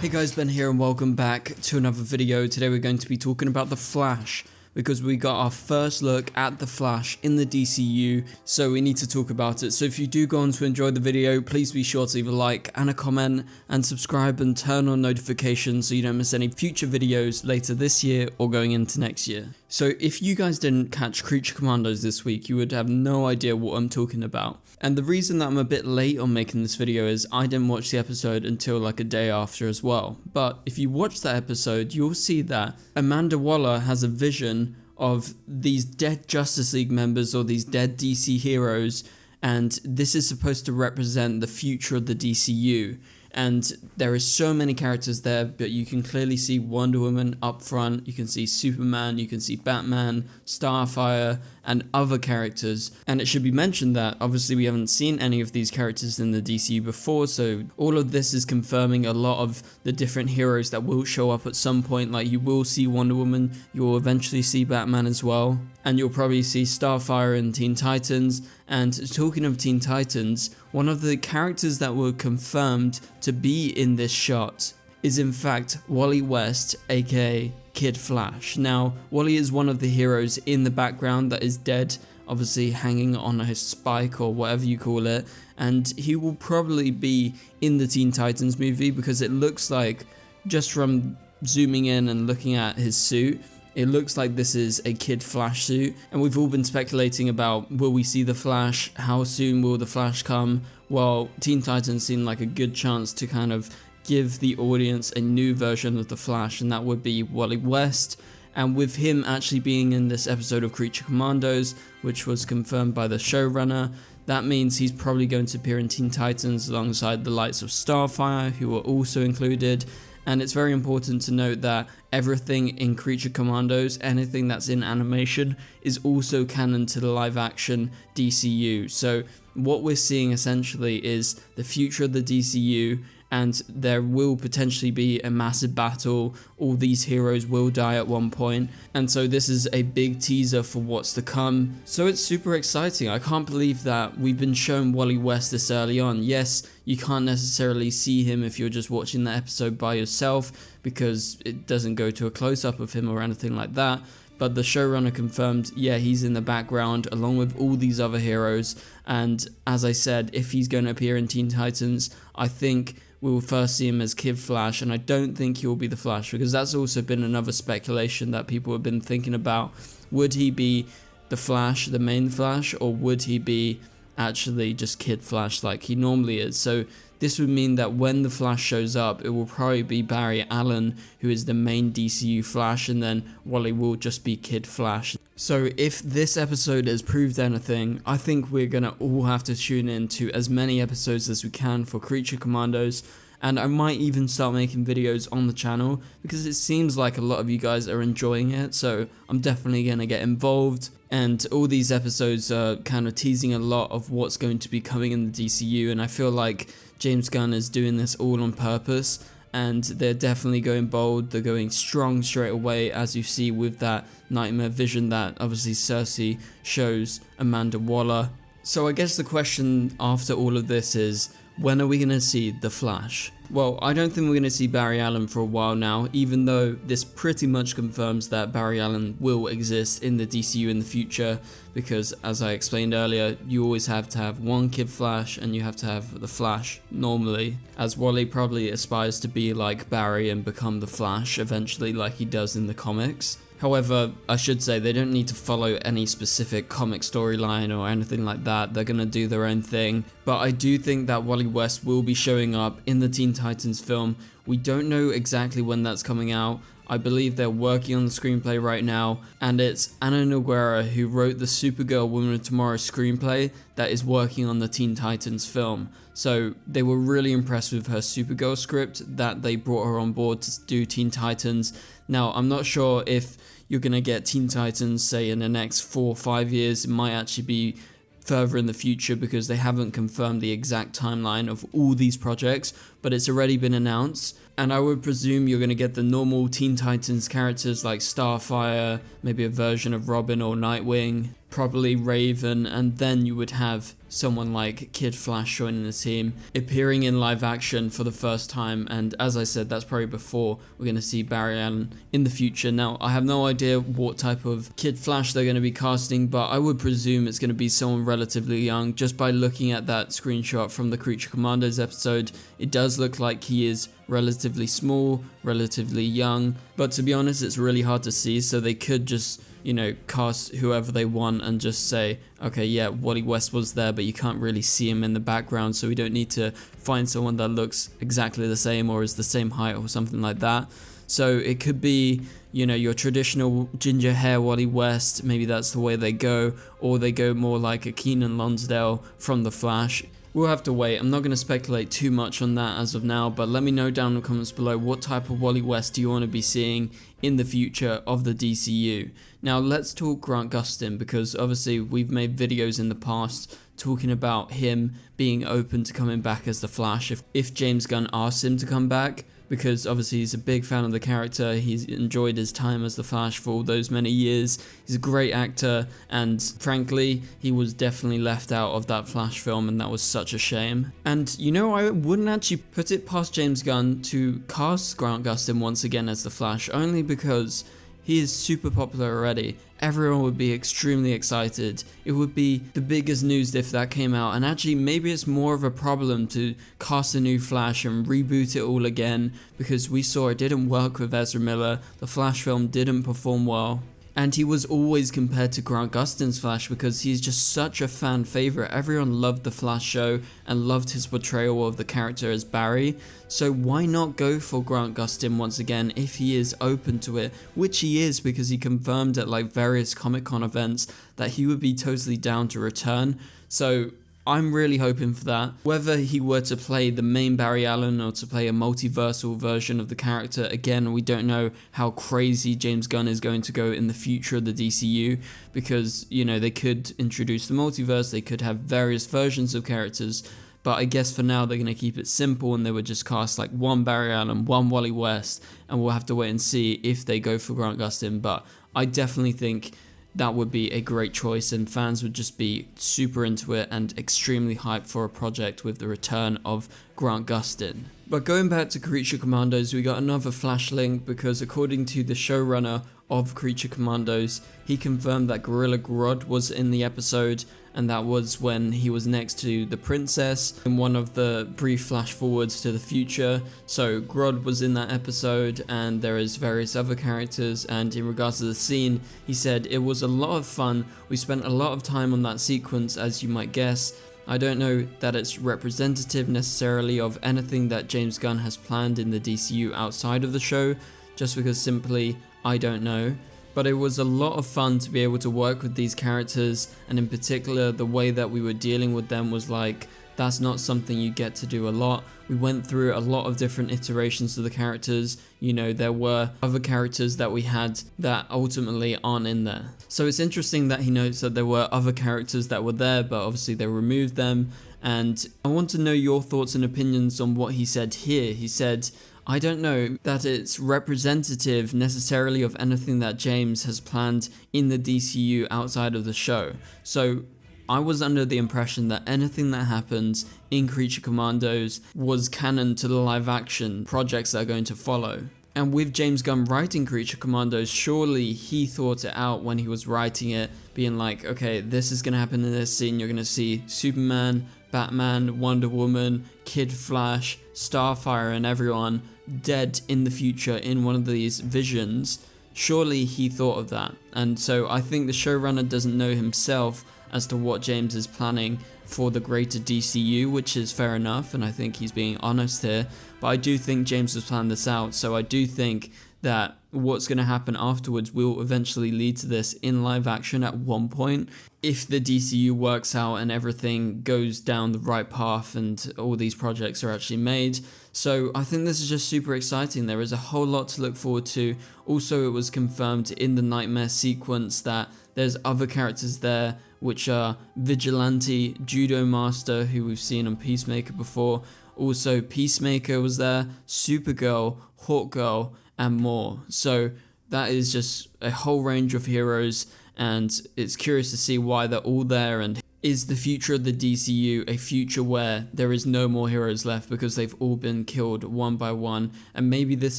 Hey guys, Ben here and welcome back to another video. Today we're going to be talking about The Flash because we got our first look at The Flash in the DCU, so we need to talk about it. So if you do go on to enjoy the video, please be sure to leave a like and a comment and subscribe and turn on notifications so you don't miss any future videos later this year or going into next year. So if you guys didn't catch Creature Commandos this week, you would have no idea what I'm talking about. And the reason that I'm a bit late on making this video is I didn't watch the episode until like a day after as well. But if you watch that episode, you'll see that Amanda Waller has a vision of these dead Justice League members or these dead DC heroes, and this is supposed to represent the future of the DCU. And there is so many characters there, but you can clearly see Wonder Woman up front, you can see Superman, you can see Batman, Starfire, and other characters. And it should be mentioned that obviously we haven't seen any of these characters in the DCU before, so all of this is confirming a lot of the different heroes that will show up at some point. Like, you will see Wonder Woman, you will eventually see Batman as well, and you'll probably see Starfire and Teen Titans. And talking of Teen Titans, one of the characters that were confirmed to be in this shot is in fact Wally West, aka Kid Flash. Now, Wally is one of the heroes in the background that is dead, obviously hanging on a spike or whatever you call it, and he will probably be in the Teen Titans movie because it looks like, just from zooming in and looking at his suit, it looks like this is a Kid Flash suit, and we've all been speculating about, will we see the Flash, how soon will the Flash come? Well, Teen Titans seemed like a good chance to kind of give the audience a new version of the Flash, and that would be Wally West. And with him actually being in this episode of Creature Commandos, which was confirmed by the showrunner, that means he's probably going to appear in Teen Titans alongside the likes of Starfire, who are also included. And it's very important to note that everything in Creature Commandos, anything that's in animation, is also canon to the live action DCU. So what we're seeing essentially is the future of the DCU, and there will potentially be a massive battle. All these heroes will die at one point, and so this is a big teaser for what's to come. So it's super exciting. I can't believe that we've been shown Wally West this early on. Yes, you can't necessarily see him if you're just watching the episode by yourself because it doesn't go to a close-up of him or anything like that. But the showrunner confirmed, yeah, he's in the background along with all these other heroes. And as I said, if he's going to appear in Teen Titans, I think we will first see him as Kid Flash, and I don't think he will be the Flash, because that's also been another speculation that people have been thinking about. Would he be the Flash, the main Flash, or would he be actually just Kid Flash like he normally is? So this would mean that when the Flash shows up, it will probably be Barry Allen, who is the main DCU Flash, and then Wally will just be Kid Flash. So if this episode has proved anything, I think we're gonna all have to tune in to as many episodes as we can for Creature Commandos, and I might even start making videos on the channel because it seems like a lot of you guys are enjoying it, so I'm definitely gonna get involved. And all these episodes are kind of teasing a lot of what's going to be coming in the DCU, and I feel like James Gunn is doing this all on purpose, and they're definitely going bold. They're going strong straight away, as you see with that nightmare vision that obviously Cersei shows Amanda Waller. So I guess the question after all of this is, when are we going to see the Flash? Well, I don't think we're going to see Barry Allen for a while now, even though this pretty much confirms that Barry Allen will exist in the DCU in the future, because as I explained earlier, you always have to have one Kid Flash and you have to have the Flash normally, as Wally probably aspires to be like Barry and become the Flash eventually like he does in the comics. However, I should say they don't need to follow any specific comic storyline or anything like that. They're gonna do their own thing. But I do think that Wally West will be showing up in the Teen Titans film. We don't know exactly when that's coming out. I believe they're working on the screenplay right now, and it's Ana Noguera, who wrote the Supergirl Woman of Tomorrow screenplay, that is working on the Teen Titans film. So they were really impressed with her Supergirl script that they brought her on board to do Teen Titans. Now, I'm not sure if you're going to get Teen Titans, say, in the next 4 or 5 years. It might actually be further in the future because they haven't confirmed the exact timeline of all these projects, but it's already been announced. And I would presume you're going to get the normal Teen Titans characters like Starfire, maybe a version of Robin or Nightwing, probably Raven, and then you would have someone like Kid Flash joining the team, appearing in live action for the first time. And as I said, that's probably before we're going to see Barry Allen in the future. Now, I have no idea what type of Kid Flash they're going to be casting, but I would presume it's going to be someone relatively young. Just by looking at that screenshot from the Creature Commandos episode, it does look like he is relatively small, relatively young, but to be honest, it's really hard to see, so they could just, you know, cast whoever they want and just say, okay, yeah, Wally West was there, but you can't really see him in the background, so we don't need to find someone that looks exactly the same or is the same height or something like that. So it could be, you know, your traditional ginger hair Wally West, maybe that's the way they go, or they go more like a Keenan Lonsdale from The Flash. We'll have to wait. I'm not going to speculate too much on that as of now, but let me know down in the comments below what type of Wally West do you want to be seeing in the future of the DCU. Now let's talk Grant Gustin, because obviously we've made videos in the past talking about him being open to coming back as the Flash if James Gunn asks him to come back, because obviously he's a big fan of the character. He's enjoyed his time as the Flash for all those many years. He's a great actor, and frankly, he was definitely left out of that Flash film, and that was such a shame. And you know, I wouldn't actually put it past James Gunn to cast Grant Gustin once again as the Flash, only because he is super popular already. Everyone would be extremely excited. It would be the biggest news if that came out, and actually maybe it's more of a problem to cast a new Flash and reboot it all again, because we saw it didn't work with Ezra Miller. The Flash film didn't perform well. And he was always compared to Grant Gustin's Flash because he's just such a fan favorite. Everyone loved the Flash show and loved his portrayal of the character as Barry. So why not go for Grant Gustin once again if he is open to it, which he is, because he confirmed at like various Comic-Con events that he would be totally down to return. So I'm really hoping for that. Whether he were to play the main Barry Allen or to play a multiversal version of the character, again, we don't know how crazy James Gunn is going to go in the future of the DCU, because, you know, they could introduce the multiverse, they could have various versions of characters, but I guess for now they're going to keep it simple and they would just cast like one Barry Allen, one Wally West, and we'll have to wait and see if they go for Grant Gustin. But I definitely think that would be a great choice, and fans would just be super into it and extremely hyped for a project with the return of Grant Gustin. But going back to Creature Commandos, we got another Flash link, because according to the showrunner of Creature Commandos, he confirmed that Gorilla Grodd was in the episode, and that was when he was next to the princess in one of the brief flash forwards to the future. So Grodd was in that episode, and there is various other characters, and in regards to the scene, he said it was a lot of fun. We spent a lot of time on that sequence, as you might guess. I don't know that it's representative necessarily of anything that James Gunn has planned in the DCU outside of the show, just because simply I don't know. But it was a lot of fun to be able to work with these characters, and in particular the way that we were dealing with them was like, that's not something you get to do a lot. We went through a lot of different iterations of the characters. You know, there were other characters that we had that ultimately aren't in there. So it's interesting that he notes that there were other characters that were there, but obviously they removed them. And I want to know your thoughts and opinions on what he said here. He said, I don't know that it's representative necessarily of anything that James has planned in the DCU outside of the show. So I was under the impression that anything that happens in Creature Commandos was canon to the live action projects that are going to follow. And with James Gunn writing Creature Commandos, surely he thought it out when he was writing it, being like, okay, this is going to happen in this scene. You're going to see Superman, Batman, Wonder Woman, Kid Flash, Starfire, and everyone dead in the future in one of these visions. Surely he thought of that. And so I think the showrunner doesn't know himself as to what James is planning for the greater DCU, which is fair enough, and I think he's being honest here. But I do think James has planned this out, so I do think that what's going to happen afterwards will eventually lead to this in live action at one point, if the DCU works out and everything goes down the right path and all these projects are actually made. So I think this is just super exciting. There is a whole lot to look forward to. Also, it was confirmed in the Nightmare sequence that there's other characters there, which are Vigilante, Judo Master, who we've seen on Peacemaker before. Also, Peacemaker was there, Supergirl, Hawkgirl, and more. So that is just a whole range of heroes, and it's curious to see why they're all there. And is the future of the DCU a future where there is no more heroes left because they've all been killed one by one? And maybe this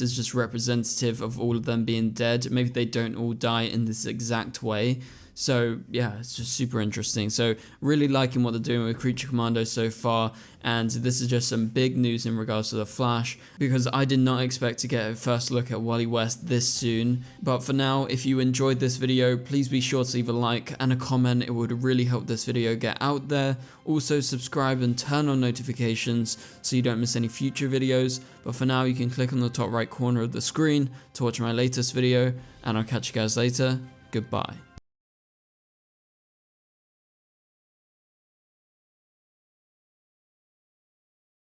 is just representative of all of them being dead. Maybe they don't all die in this exact way. So yeah, it's just super interesting. So really liking what they're doing with Creature Commando so far, and this is just some big news in regards to the Flash, because I did not expect to get a first look at Wally West this soon. But for now, if you enjoyed this video, please be sure to leave a like and a comment. It would really help this video get out there. Also subscribe and turn on notifications so you don't miss any future videos. But for now, you can click on the top right corner of the screen to watch my latest video, and I'll catch you guys later. Goodbye.